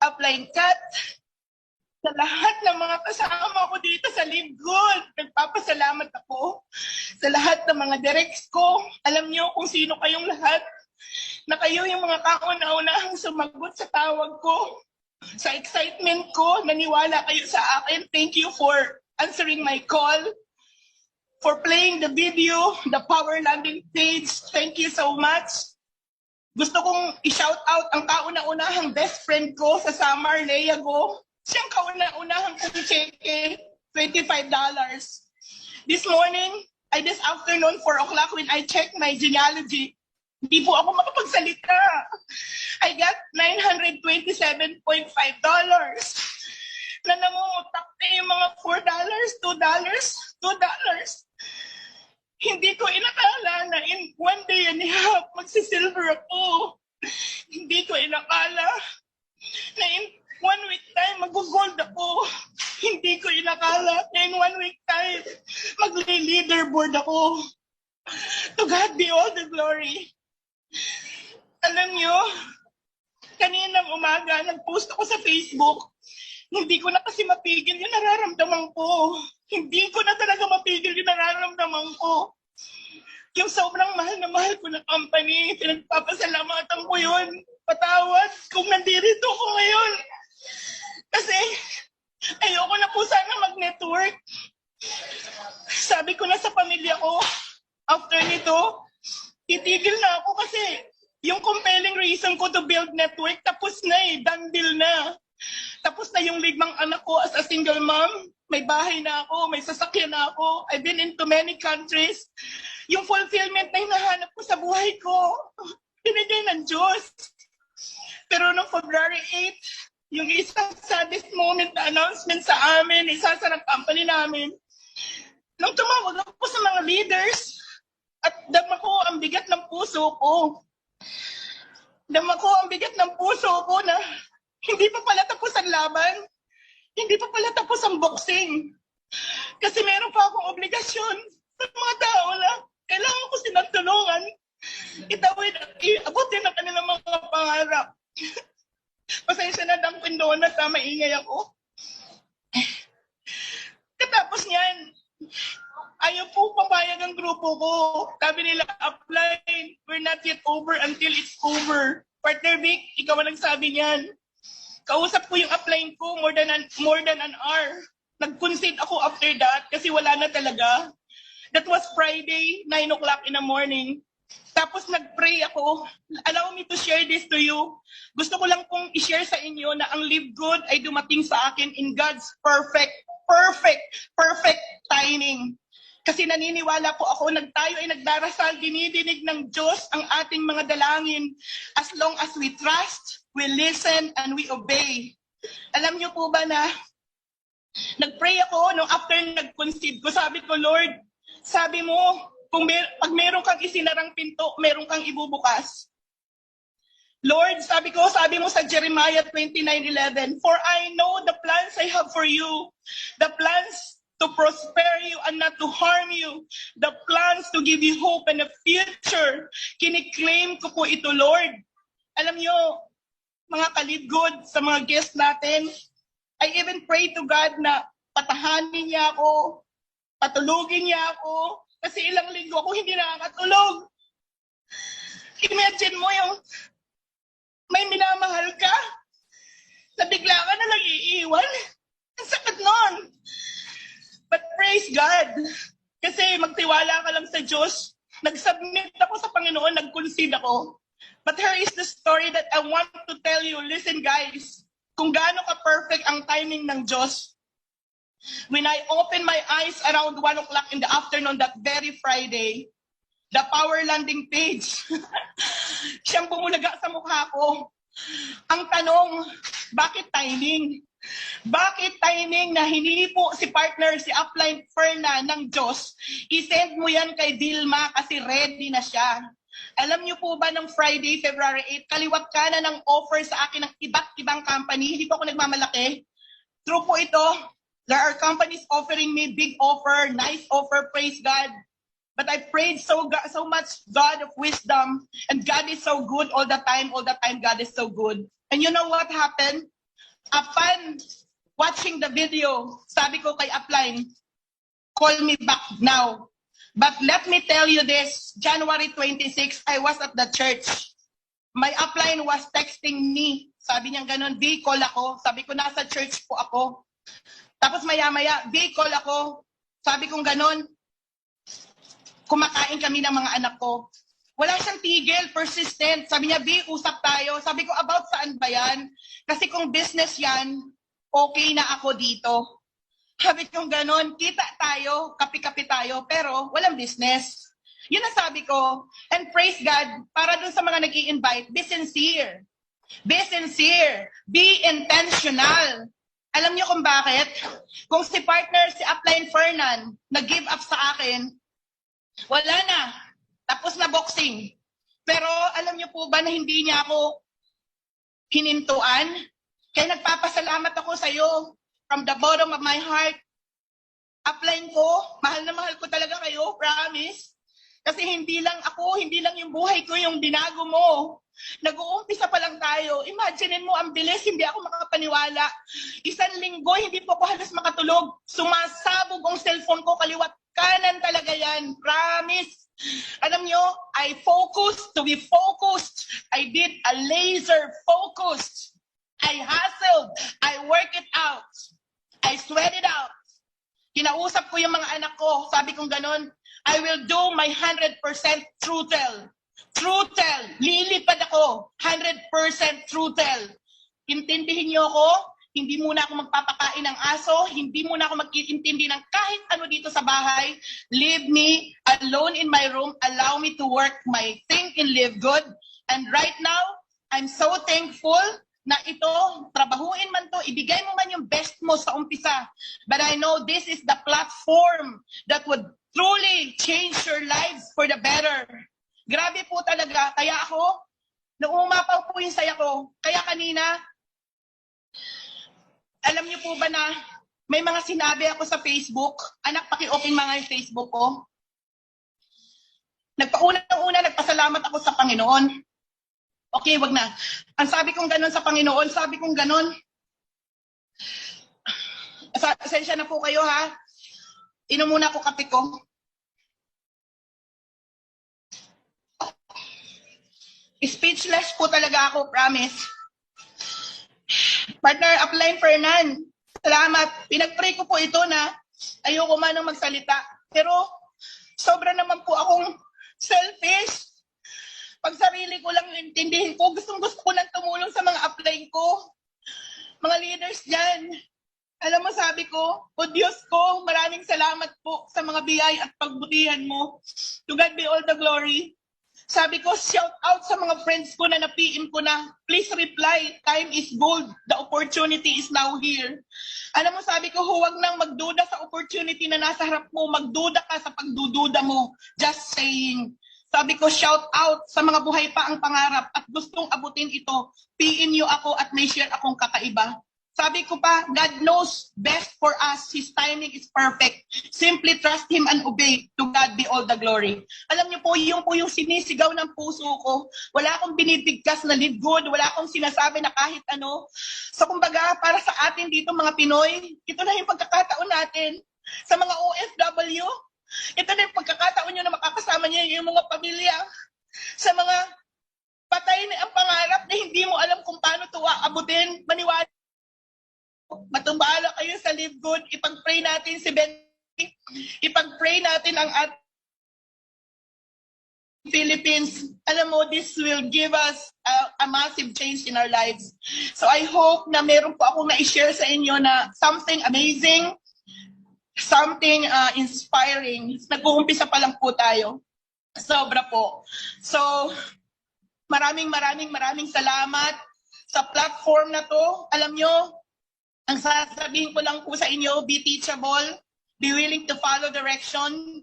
Upline Cat, sa lahat ng mga kasama ko dito sa Live Good, nagpapasalamat ako. Sa lahat ng mga directs ko, alam niyo kung sino kayong lahat, na kayo yung mga kauna-unahang sumagot sa tawag ko. Sa excitement ko, naniwala kayo sa akin. Thank you for answering my call, for playing the video, the Power Landing page. Thank you so much. Gusto kong i-shout out ang kauna-unahang best friend ko sa Samar, Lea Go. Siyang kauna-unahang kong cheque, $25. This morning, this afternoon, 4 o'clock, when I checked my genealogy, hindi po ako makapagsalita. I got $927.5 na nangungutak na yung mga $4, $2, $2. Hindi ko inakala na in 1 day and a half, magsisilver ako. Hindi ko inakala na in 1 week time, mag-gold ako. Hindi ko inakala na in 1 week time, mag-leaderboard ako. To God be all the glory. Alam nyo, kaninang umaga, nag-post ako sa Facebook. Hindi ko na kasi mapigil yung nararamdaman ko. Hindi ko na talaga mapigil yung nararamdaman ko. Yung sobrang mahal na mahal ko na company, pinagpapasalamatan ko yun. Patawad kung nandito ko ngayon. Kasi ayoko na po sana mag-network. Sabi ko na sa pamilya ko, after nito, titigil na ako kasi yung compelling reason ko to build network, tapos na done deal na. Tapos na yung 5 anak ko as a single mom. May bahay na ako, may sasakyan na ako. I've been into many countries. Yung fulfillment na hinahanap ko sa buhay ko, binigay ng Diyos. Pero noong February 8, yung isang saddest moment na announcement sa amin, isa sa company namin, nung tumawag ako sa mga leaders, at dama ko ang bigat ng puso ko. Dama ko ang bigat ng puso ko na hindi pa pala tapos ang laban. Hindi pa pala tapos ang boxing. Kasi meron pa akong obligasyon sa mga tao na kailangan ko silang tulungan. Itawid at abutin ang kanilang mga pangarap. Pasensya na Dunkin Donuts, maingay ako. Katapos niyan, ayaw po papayag ang grupo ko. Sabi nila, apply, we're not yet over until it's over. Partner Vic, ikaw ang nagsabi niyan. Kausap ko yung applying ko more than an hour. Nag-concede ako after that kasi wala na talaga. That was Friday, 9 o'clock in the morning. Tapos nag-pray ako. Allow me to share this to you. Gusto ko lang pong i-share sa inyo na ang Live Good ay dumating sa akin in God's perfect timing. Kasi naniniwala ko ako, tayo ay nagdarasal, dinidinig ng Diyos ang ating mga dalangin as long as we trust, we listen, and we obey. Alam niyo po ba na nag-pray ako nung after nag-concede ko, sabi ko, Lord, sabi mo, pag meron kang isinarang pinto, meron kang ibubukas. Lord, sabi mo sa Jeremiah 29:11, for I know the plans I have for you, the plans to prosper you and not to harm you, the plans to give you hope and a future. Kiniklaim ko po ito, Lord. Alam nyo, mga ka-Live Good, sa mga guests natin, I even pray to God na patahanin niya ako, patulugin niya ako, kasi ilang linggo ako hindi nakakatulog. Imagine mo yung may minamahal ka, na bigla ka na lang iiwan. Ang sakit nun. But praise God, kasi magtiwala ka lang sa Diyos. Nag-submit ako sa Panginoon, nag-concede ako. But here is the story that I want to tell you. Listen guys, kung gaano ka-perfect ang timing ng Diyos. When I opened my eyes around 1 o'clock in the afternoon that very Friday, the Power Landing page, siyang bumulaga sa mukha ko. Ang tanong, bakit timing? Bakit timing na hinipo si partner, si upline Ferna ng Diyos, isend mo yan kay Dilma kasi ready na siya. Alam niyo po ba ng Friday, February 8, kaliwat ka na ng offer sa akin ng iba't ibang company, hindi po ako nagmamalaki. True po ito, there are companies offering me big offer, nice offer, praise God. But I prayed so much God of wisdom, and God is so good all the time God is so good. And you know what happened? Upon watching the video, sabi ko kay upline, call me back now. But let me tell you this, January 26, I was at the church. My upline was texting me. Sabi niya ganun, B, call ako. Sabi ko, nasa church po ako. Tapos maya-maya, B, call ako. Sabi kong ganun, kumakain kami ng mga anak ko. Wala siyang tigil, persistent. Sabi niya, B, usap tayo. Sabi ko, about saan ba yan? Kasi kung business yan, okay na ako dito. Sabi kong ganon, kita tayo, kapi-kapi tayo, pero walang business. Yun ang sabi ko. And praise God, para dun sa mga nag-i-invite, be sincere. Be sincere. Be intentional. Alam niyo kung bakit? Kung si partner, si upline Fernan, nag-give up sa akin, wala na. Tapos na boxing. Pero alam niyo po ba na hindi niya ako hinintuan? Kaya nagpapasalamat ako sa iyo from the bottom of my heart. Upline ko, mahal na mahal ko talaga kayo, promise. Kasi hindi lang ako, hindi lang yung buhay ko yung binago mo. Nag-uumpisa pa lang tayo. Imagine mo, ang bilis, hindi ako makapaniwala. Isang linggo, hindi po ako halos makatulog. Sumasabog ang cellphone ko, kaliwat kanan talaga yan. Promise. Alam nyo, I focused to be focused. I did a laser focused. I hustled. I worked it out. I sweat it out. Kinausap ko yung mga anak ko. Sabi kong ganun, I will do my 100% true tell. True tell. Lilipad ako. 100% true tell. Intindihin niyo ako, hindi muna ako magpapakain ng aso, hindi muna ako magkikintindi ng kahit ano dito sa bahay. Leave me alone in my room. Allow me to work my think and live good. And right now, I'm so thankful na ito, trabahuin man to, ibigay mo man yung best mo sa umpisa. But I know this is the platform that would truly change your lives for the better. Grabe po talaga. Kaya ako, nauumapaw po yung saya ko. Kaya kanina, alam niyo po ba na may mga sinabi ako sa Facebook? Anak, paki-open mga yung Facebook ko. Nagpaunang-una, nagpasalamat ako sa Panginoon. Okay, wag na. Ang sabi kong ganon sa Panginoon, sabi kong ganon, pasensya na po kayo ha. Inom muna ako kape ko. Speechless po talaga ako, promise. Partner upline Fernan, salamat. Pinag-pray ko po ito na ayoko man nang magsalita. Pero sobra naman po akong selfish. Pag sarili ko lang yung intindihin ko, gustong-gusto ko lang tumulong sa mga upline ko. Mga leaders dyan. Alam mo, sabi ko, o Diyos ko, maraming salamat po sa mga biyaya at pagbutihan mo. To God be all the glory. Sabi ko, shout out sa mga friends ko na na-PM ko na, please reply, time is gold, the opportunity is now here. Alam mo, sabi ko, huwag nang magduda sa opportunity na nasa harap mo, magduda ka sa pagdududa mo. Just saying. Sabi ko, shout out sa mga buhay pa ang pangarap at gustong abutin ito. PM nyo ako at may share akong kakaiba. Sabi ko pa, God knows best for us. His timing is perfect. Simply trust Him and obey. To God be all the glory. Alam niyo po yung sinisigaw ng puso ko. Wala akong binibigkas na live good. Wala akong sinasabi na kahit ano. So kumbaga, para sa atin dito mga Pinoy, ito na yung pagkakataon natin. Sa mga OFW, ito na yung pagkakataon nyo na makakasama niyo yung mga pamilya. Sa mga patay na ang pangarap na hindi mo alam kung paano ito aabutin, maniwala. Matumbala kayo sa live good. Ipag-pray natin si Benny. Ipag-pray natin ang Philippines. Alam mo, this will give us a massive change in our lives. So I hope na meron po akong na-share sa inyo na something amazing, something inspiring. Nag-uumpisa pa lang po tayo. Sobra po. So, maraming salamat sa platform na to. Alam nyo, ang sasabihin ko lang po sa inyo, be teachable, be willing to follow direction,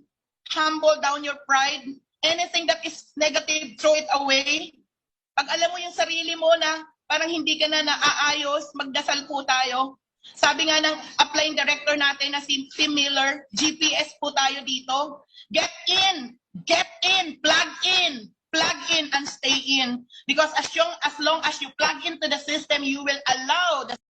humble down your pride, anything that is negative, throw it away. Pag alam mo yung sarili mo na parang hindi ka na naaayos, magdasal po tayo. Sabi nga ng upline director natin na si Tim Miller, GPS po tayo dito. Get in, plug in and stay in. Because as long as you plug into the system, you will allow the